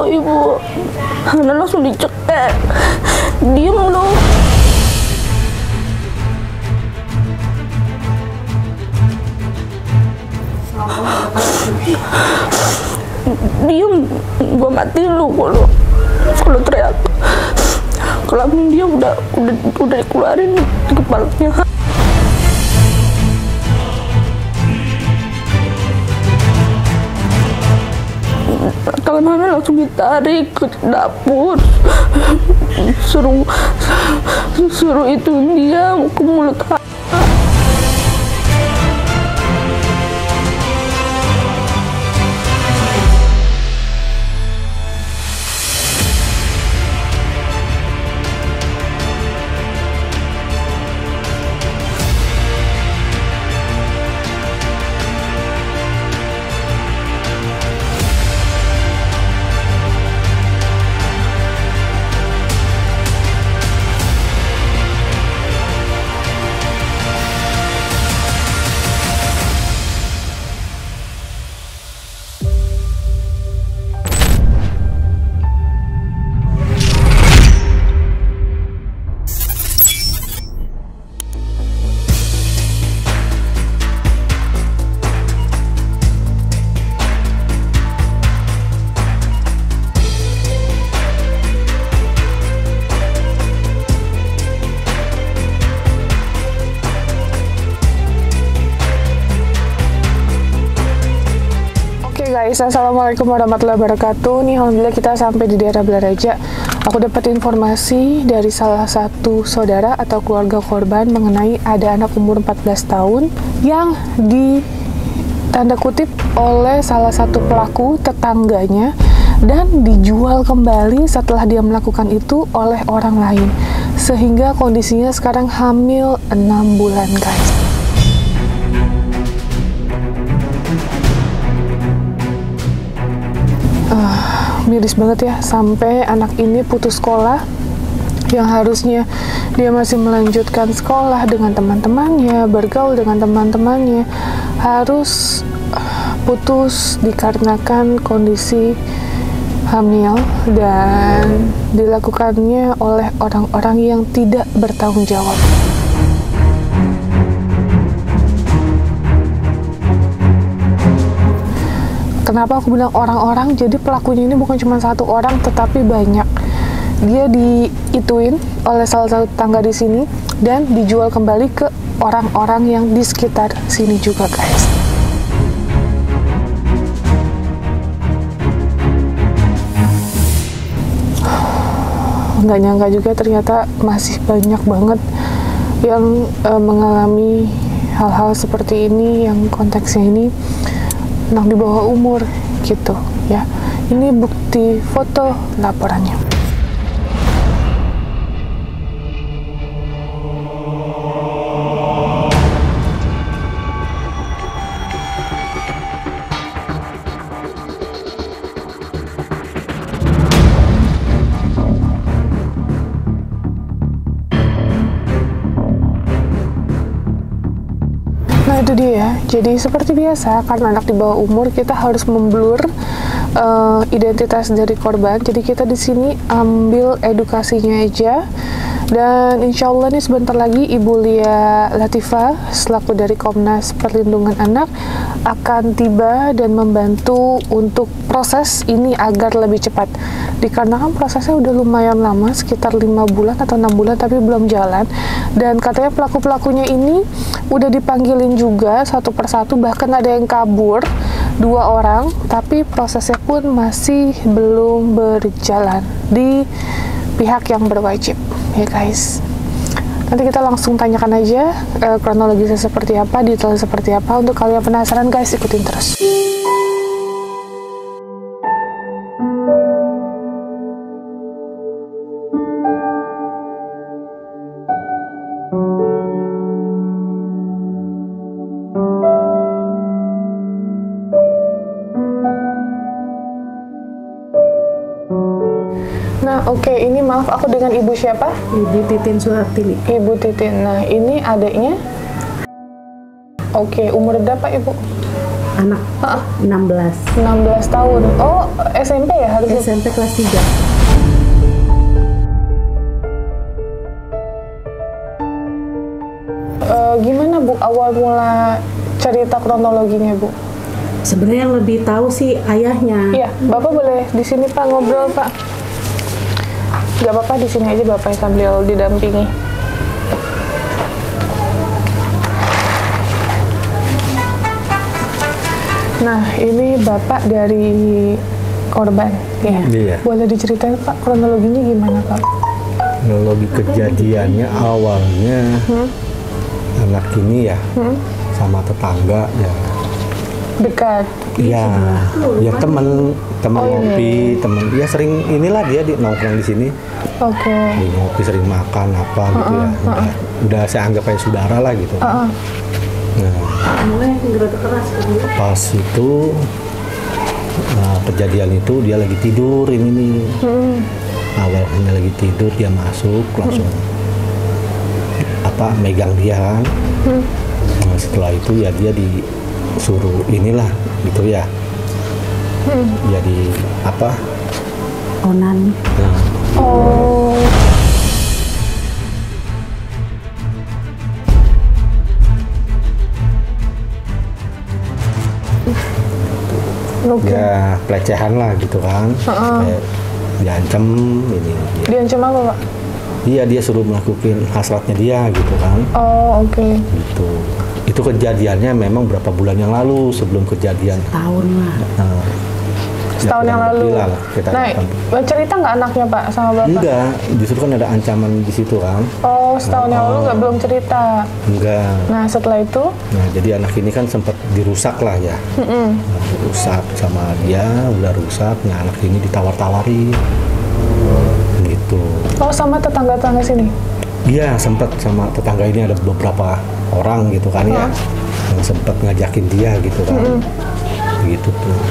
Ibu, Hana langsung dicekek. Diem dong. Diem, gua matiin lu kalau teriak. Kelamin dia udah dikeluarin di kepalanya. Kalau Hana langsung ditarik ke dapur, suruh itu dia ke mulut Hana. Guys, assalamualaikum warahmatullahi wabarakatuh. Nih, alhamdulillah kita sampai di daerah Blaraja. Aku dapat informasi dari salah satu saudara atau keluarga korban mengenai ada anak umur 14 tahun yang ditanda kutip oleh salah satu pelaku tetangganya dan dijual kembali setelah dia melakukan itu oleh orang lain, sehingga kondisinya sekarang hamil 6 bulan, guys. Miris banget ya, sampai anak ini putus sekolah yang harusnya dia masih melanjutkan sekolah dengan teman-temannya, bergaul dengan teman-temannya, harus putus dikarenakan kondisi hamil dan dilakukannya oleh orang-orang yang tidak bertanggung jawab. Kenapa aku bilang orang-orang? Jadi pelakunya ini bukan cuma satu orang, tetapi banyak. Dia diituin oleh salah satu tetangga di sini dan dijual kembali ke orang-orang yang di sekitar sini juga, guys. Nggak nyangka juga ternyata masih banyak banget yang mengalami hal-hal seperti ini, yang konteksnya ini anak di bawah umur gitu ya. Ini bukti foto laporannya. Nah itu dia ya, jadi seperti biasa karena anak di bawah umur kita harus memblur identitas dari korban. Jadi kita di sini ambil edukasinya aja. Dan insya Allah nih sebentar lagi Ibu Lia Latifah selaku dari Komnas Perlindungan Anak akan tiba dan membantu untuk proses ini agar lebih cepat. Dikarenakan prosesnya udah lumayan lama, sekitar 5 bulan atau 6 bulan tapi belum jalan. Dan katanya pelaku-pelakunya ini udah dipanggilin juga satu persatu, bahkan ada yang kabur 2 orang, tapi prosesnya pun masih belum berjalan di pihak yang berwajib ya guys. Nanti kita langsung tanyakan aja kronologisnya seperti apa, detailnya seperti apa. Untuk kalian penasaran guys, ikutin terus. Nah, oke, ini maaf aku dengan Ibu siapa? Ibu Titin Suhartini. Ibu Titin. Nah, ini adiknya. Oke, umur berapa Ibu? anak 16 16 tahun. Oh, SMP ya harusnya? SMP kelas 3. Gimana Bu awal mula cerita kronologinya Bu? Sebenarnya yang lebih tahu sih ayahnya. Iya, Bapak boleh di sini Pak ngobrol Pak. Gak apa-apa, di sini aja Bapak sambil didampingi. Nah, ini Bapak dari korban, ya? Iya. Boleh diceritain Pak kronologinya gimana Pak? Kronologi kejadiannya awalnya anak ini ya sama tetangga ya. Dekat. Ya teman ngopi, teman ya sering inilah dia nongkrong di sini. Oke. Di ngopi sering makan apa gitu ya. Udah saya anggap kayak saudara lah gitu. Nah, pas itu kejadian itu dia lagi tidur ini nih. Awalnya lagi tidur dia masuk langsung megang dia kan. Nah, setelah itu ya dia disuruh inilah gitu ya. Jadi Onan. Nah, Oh. Oke. ya pelecehan lah gitu kan. Kayak diancam ini. Diancam apa Pak? Iya dia suruh melakukan hasratnya dia gitu kan. Oh, oke. Gitu. Itu kejadiannya memang berapa bulan yang lalu sebelum kejadian. Tahun lah. Nah, Setahun ya, yang kurang lalu. lebih lah, kita Nah, lakukan. cerita nggak anaknya Pak sama Bapak? Enggak, justru kan ada ancaman di situ kan. Oh, setahun yang lalu belum cerita. Enggak. Nah, setelah itu? Nah, jadi anak ini kan sempat dirusak lah ya. Nah, dirusak sama dia, udah rusak. Nah, anak ini ditawar-tawari. Gitu. Oh, sama tetangga-tetangga sini? Iya, sempat sama tetangga ini ada beberapa orang gitu kan ya. Yang sempat ngajakin dia gitu kan. Gitu tuh.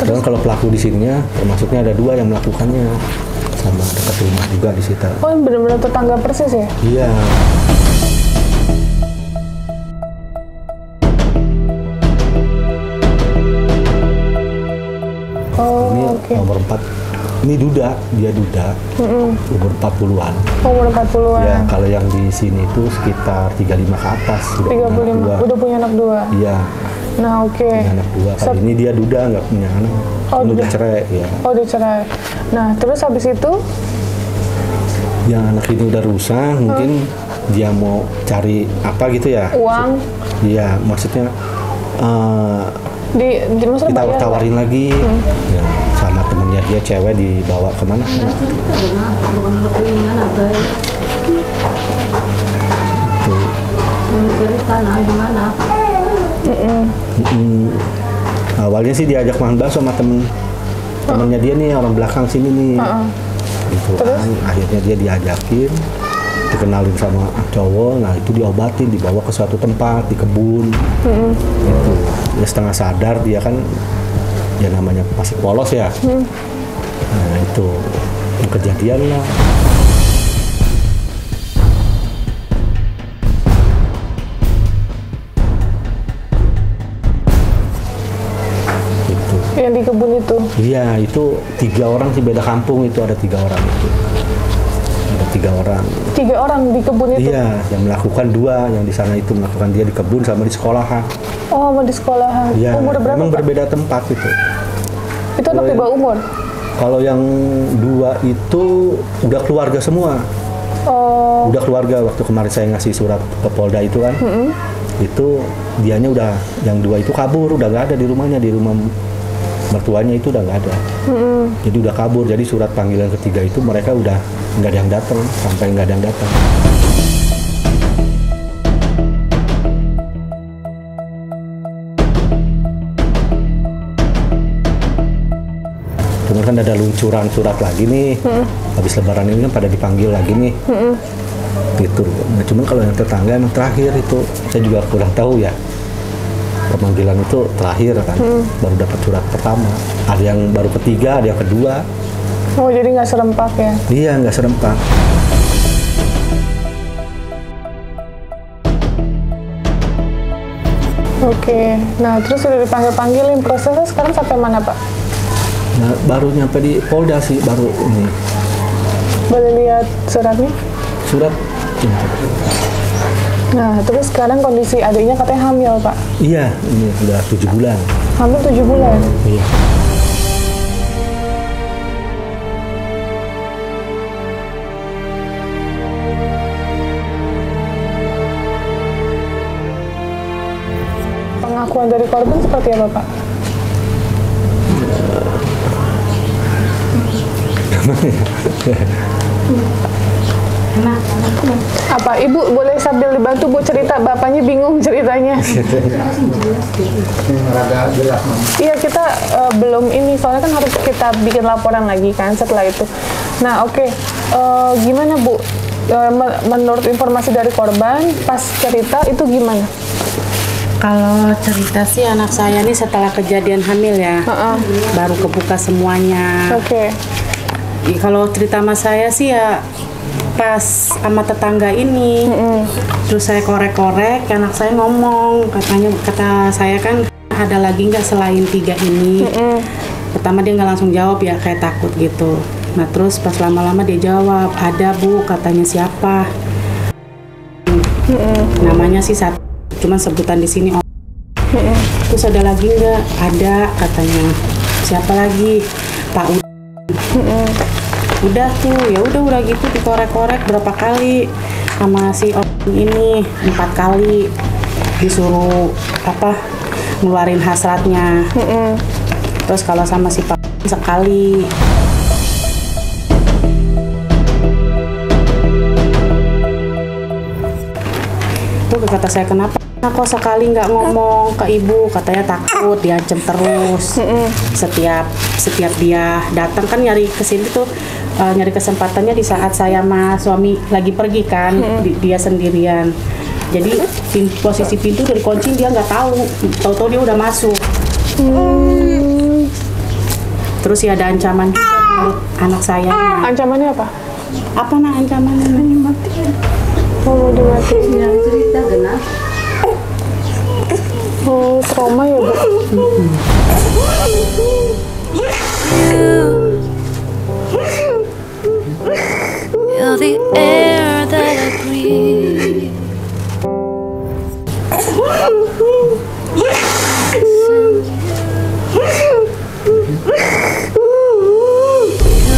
Dan kalau pelaku di sininya, termasuknya ada 2 yang melakukannya. Sama dekat rumah juga di situ. Oh, benar-benar tetangga persis ya? Iya. Oh, Ini oke. nomor 4. Ini duda, dia duda. Umur 40-an. Umur 40-an. Ya, kalau yang di sini itu sekitar 35 ke atas. Udah punya anak 35. dua. Udah punya anak 2. Iya, Nah, oke. punya anak 2. Kali ini dia duda, nggak punya anak. Oh, Ini udah duda. cerai, ya. Oh, dicerai. Nah, terus habis itu? Yang anak ini udah rusak, mungkin dia mau cari apa gitu ya. Uang? Iya, maksudnya Maksudnya bayar? ditawar-tawarin lagi. Ya, sama temennya dia cewek dibawa kemana? Awalnya sih diajak makan bakso sama temennya dia nih, orang belakang sini nih. Gitu kan, akhirnya dia diajakin, dikenalin sama cowok, nah itu diobatin, dibawa ke suatu tempat di kebun. Gitu. Dia setengah sadar, dia kan ya namanya masih polos ya. Nah itu kejadian lah. Gitu. Yang di kebun itu? Iya, itu 3 orang sih, beda kampung itu, ada 3 orang itu. Ada 3 orang. 3 orang di kebun itu? Iya, yang melakukan 2, yang di sana itu melakukan dia di kebun sama di sekolahan. Oh, sama di sekolahan. Iya, Umur berapa memang Pak? berbeda tempat itu. Itu anak di bawah umur? Kalau yang 2 itu udah keluarga semua. Oh, Udah keluarga, waktu kemarin saya ngasih surat ke Polda itu kan. Itu dianya udah, yang 2 itu kabur, udah nggak ada di rumahnya, di rumah mertuanya itu udah nggak ada. Jadi udah kabur, jadi surat panggilan ketiga itu mereka udah nggak ada yang datang, sampai nggak ada yang datang. Cuman kan ada luncuran surat lagi nih, habis lebaran ini kan pada dipanggil lagi nih. Gitu. Nah, cuman kalau yang tetangga emang terakhir itu, saya juga kurang tahu ya. Pemanggilan itu terakhir kan, baru dapat surat pertama. Ada yang baru ketiga, ada yang kedua. oh jadi nggak serempak ya? Iya, nggak serempak. Oke. Nah, terus udah dipanggil-panggilin, prosesnya sekarang sampai mana, Pak? Nah, baru nyampe di Polda sih, baru ini Boleh lihat suratnya? surat. Ya. Nah, terus sekarang kondisi adiknya katanya hamil, Pak. Iya, ini udah 7 bulan. Hamil 7 bulan. Iya. Pengakuan dari korban seperti apa, Pak? Apa Ibu boleh sambil dibantu Bu cerita, bapaknya bingung ceritanya. Iya, kita belum ini, soalnya kan harus kita bikin laporan lagi kan setelah itu. Nah, oke. Gimana Bu? Menurut informasi dari korban pas cerita itu gimana? Kalau cerita sih anak saya nih setelah kejadian hamil ya, baru kebuka semuanya. Oke. Kalau cerita sama saya sih ya pas sama tetangga ini, terus saya korek-korek, anak saya ngomong, kata saya kan ada lagi nggak selain 3 ini. Pertama dia nggak langsung jawab ya, kayak takut gitu. Nah terus pas lama-lama dia jawab, ada Bu, katanya siapa? Namanya sih satu, cuman sebutan di sini. Terus ada lagi nggak? Ada, katanya. Siapa lagi? Pak udah tuh, ya udah gitu dikorek-korek berapa kali sama si orang ini, 4 kali disuruh ngeluarin hasratnya. Terus kalau sama si Pak sekali. Tuh kata saya, kenapa kok sekali nggak ngomong ke ibu? Katanya takut diancam terus. Setiap dia datang kan nyari kesini tuh, nyari kesempatannya di saat saya sama suami lagi pergi kan, dia sendirian. Jadi posisi pintu dari kunci dia nggak tahu dia udah masuk. Terus ya ada ancaman juga menurut anak saya. Ancamannya apa? Apa ancamannya? Dimatiin. Oh, dimatiin. Yang cerita genap. Oh, trauma ya Bu? You're the air that I breathe.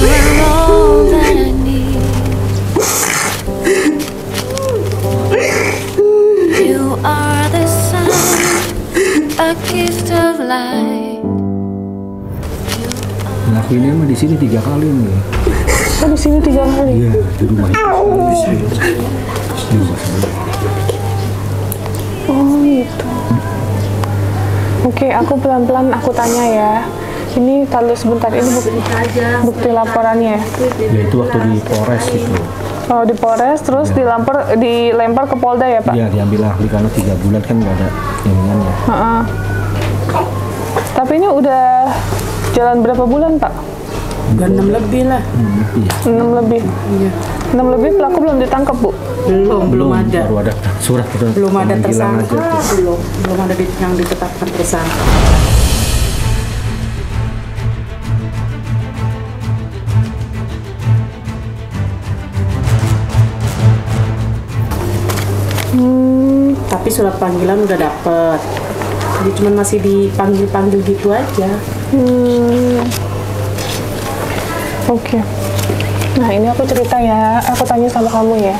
You're all that I need. You are the sun, a gift of light. Ngelakuinnya mah di sini 3 kali nih. Oh, di sini 3 kali? Iya, di rumah itu. Di rumah sebelah. Oh gitu. Oke, aku pelan-pelan aku tanya ya. Ini taruh sebentar, ini bukti laporannya. Ya itu waktu di Polres gitu. Oh, di Polres, terus dilempar ke Polda ya Pak? Iya, diambil ahli karena 3 bulan kan nggak ada iniannya. Tapi ini udah jalan berapa bulan Pak? Udah 6 lebih lah. 6 lebih? Iya. 6 lebih pelaku belum ditangkap Bu? Belum ada. Baru ada surat itu. Belum ada pemanggilan tersangka, aja tuh. belum ada yang ditetapkan tersangka. Tapi surat panggilan udah dapet. Jadi cuma masih dipanggil-panggil gitu aja. Oke. Nah ini aku cerita ya, aku tanya sama kamu ya.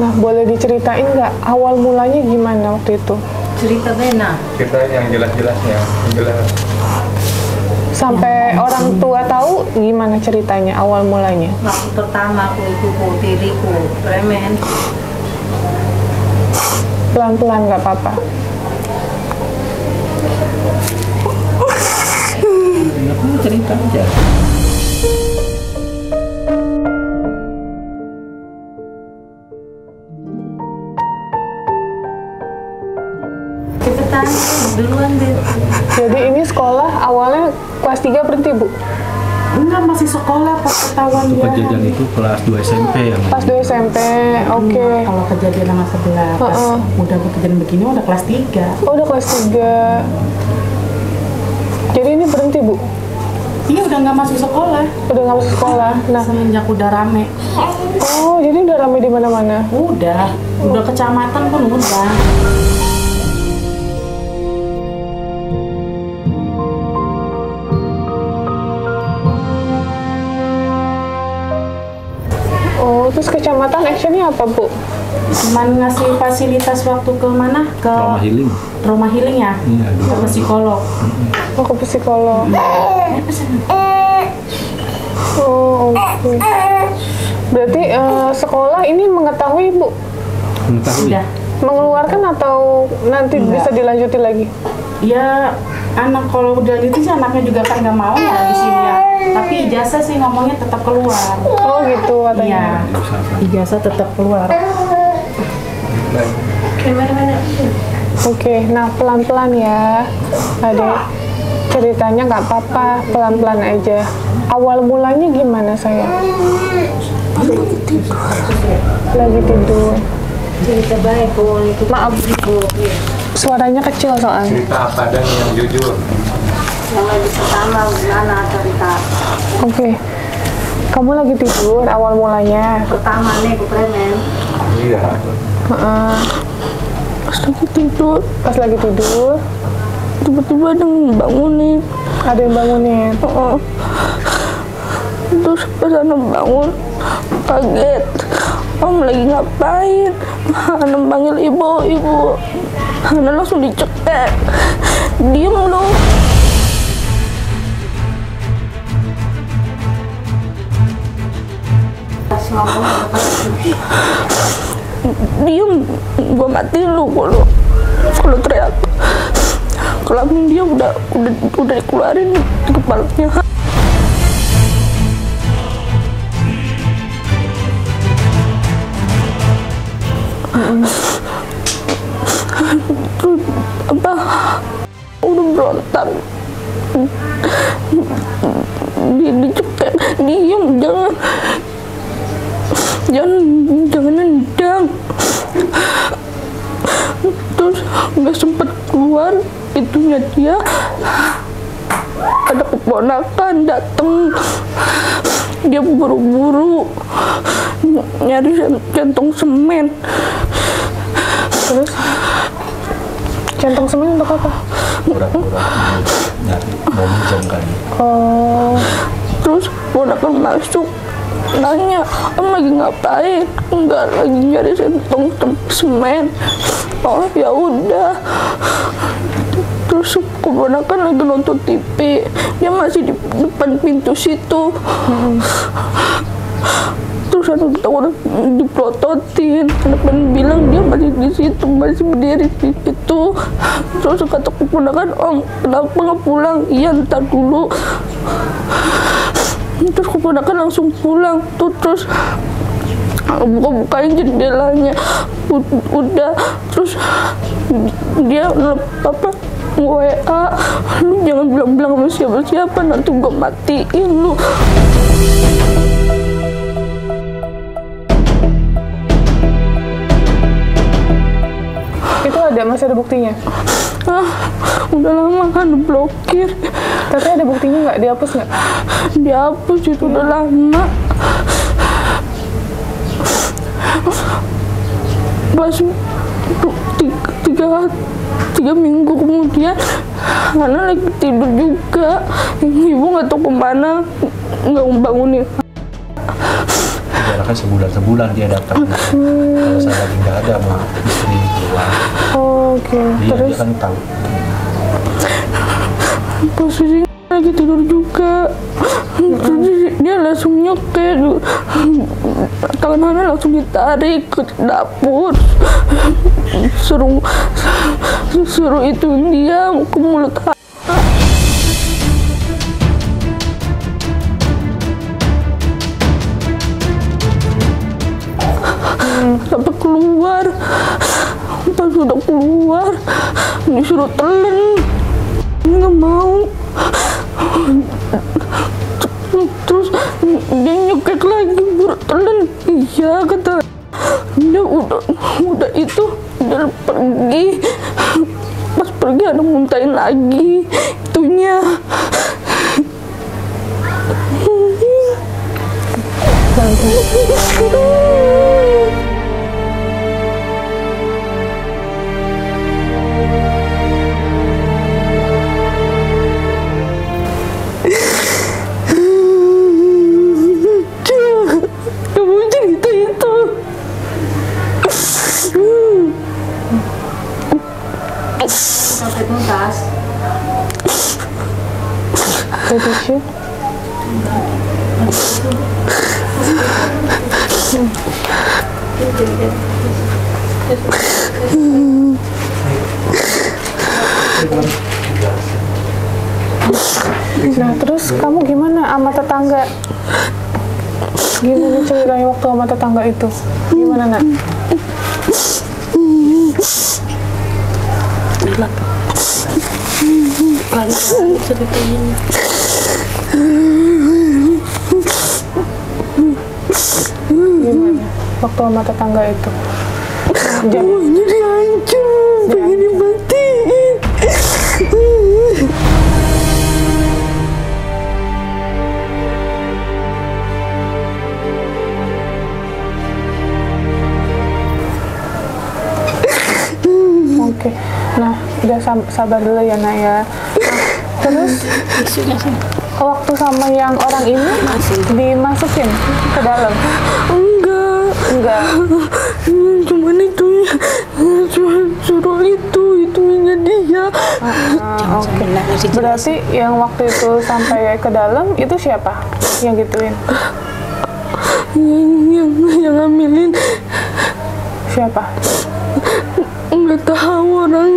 Nah boleh diceritain nggak awal mulanya gimana waktu itu? Cerita benar. Kita yang jelas-jelasnya, jelas. Sampai orang tua tahu gimana ceritanya awal mulanya? Waktu pertama aku itu diriku premen. Pelan-pelan nggak apa-apa. Cerita aja. Cepetan duluan deh. Jadi ini sekolah awalnya kelas 3 berhenti Bu? Enggak, masih sekolah pas ketahuan Itu dia. kejadian itu kelas 2 SMP yang Pas 2 SMP, oke. Kalau kejadian sama sebelah, pas udah kejadian begini udah kelas 3. Oh, udah kelas 3. Jadi ini berhenti, Bu? Iya, udah nggak masuk sekolah. Udah nggak masuk sekolah. Nah, Semenjak udah rame. oh, jadi udah ramai di mana-mana. Udah kecamatan pun udah. Oh, terus kecamatan actionnya apa, Bu? Cuman ngasih fasilitas waktu ke mana? Ke trauma healing. Trauma healing ya? Iya, Ke psikolog. Oh, ke psikolog. Oh, oke. Berarti sekolah ini mengetahui, Bu? Mengetahui. Udah. Mengeluarkan atau nanti bisa dilanjuti lagi? Ya, anak kalau udah gitu sih anaknya juga kan nggak mau ya di sini ya. Tapi ijazah sih ngomongnya tetap keluar. Oh, gitu katanya. Iya, ijazah tetap keluar. Oke, nah pelan-pelan ya, Adek. Ceritanya nggak apa-apa, pelan-pelan aja. Awal mulanya gimana, sayang? Lagi tidur. Cerita baik Bu, itu Maaf, suaranya kecil soalnya. Cerita apa dan yang jujur. yang lagi pertama gimana cerita Oke, kamu lagi tidur awal mulanya. pertama nih Bu Premen. Iya. Heeh. Pas lagi tidur, tiba-tiba ada yang bangunin. ada yang bangunin. Terus pas Ana bangun kaget, Om lagi ngapain? Ana panggil ibu. Ana langsung dicekek, diem dong. Pas ngomong Diem, gua matiin lu kalau teriak. Kelamin dia udah dikeluarin di kepalanya. Terus apa? Udah berontak. Dicekek, diem, jangan nendang. Terus nggak sempet keluar itunya dia, ada keponakan dateng, dia buru-buru nyari centong semen. Terus centong semen untuk apa? Pura-pura nyari mau minjem kan. Oh, Terus keponakan masuk nanya, Om lagi ngapain? Enggak, lagi nyari centong semen. Oh ya udah. Terus keponakan lagi nonton TV, dia masih di depan pintu situ. Terus ada udah diprototin, ada bilang dia masih di situ, masih berdiri di situ. Terus kata keponakan, Om kenapa nggak pulang? Iya ntar dulu. Terus keponakan langsung pulang tuh, terus buka-bukain jendelanya udah. Terus dia apa WA, lu jangan bilang-bilang sama siapa-siapa, nanti gua matiin lu. itu masih ada buktinya? Udah lama kan diblokir. Tapi ada buktinya nggak? Dihapus nggak? Dihapus, itu udah lama. Pas tiga minggu kemudian Ana lagi tidur juga, ibu nggak tahu kemana, nggak membangunin. Kan sebulan dia datang. Kalau saya lagi nggak ada sama istri pulang. Oke. Dia kan tahu. Posisinya lagi tidur juga. Terus dia langsung nyekek, tangan Ana langsung ditarik ke dapur, suruh itu dia ke mulut Ana. Sampai keluar, pas sudah keluar disuruh telan, nggak mau. dia nyekek lagi bertelan. Iya kata dia udah itu dia pergi. Pas pergi ada muntahin lagi itunya. Kamu cerita itu. Sampai tuntas. Tisu. Nah terus kamu gimana sama tetangga? Gimana ceritanya waktu sama tetangga itu? Gimana nak? Gimana waktu sama tetangga itu? Ini dihancur, pengen dimatiin. Oke, nah udah sabar dulu ya nak ya. Terus waktu sama yang orang ini dimasukin ke dalam? Enggak. Cuman itunya, cuma suruh itunya dia. Oke. Berarti yang waktu itu sampai ke dalam itu siapa yang gituin? Yang ngambilin Siapa? nggak tahu orangnya.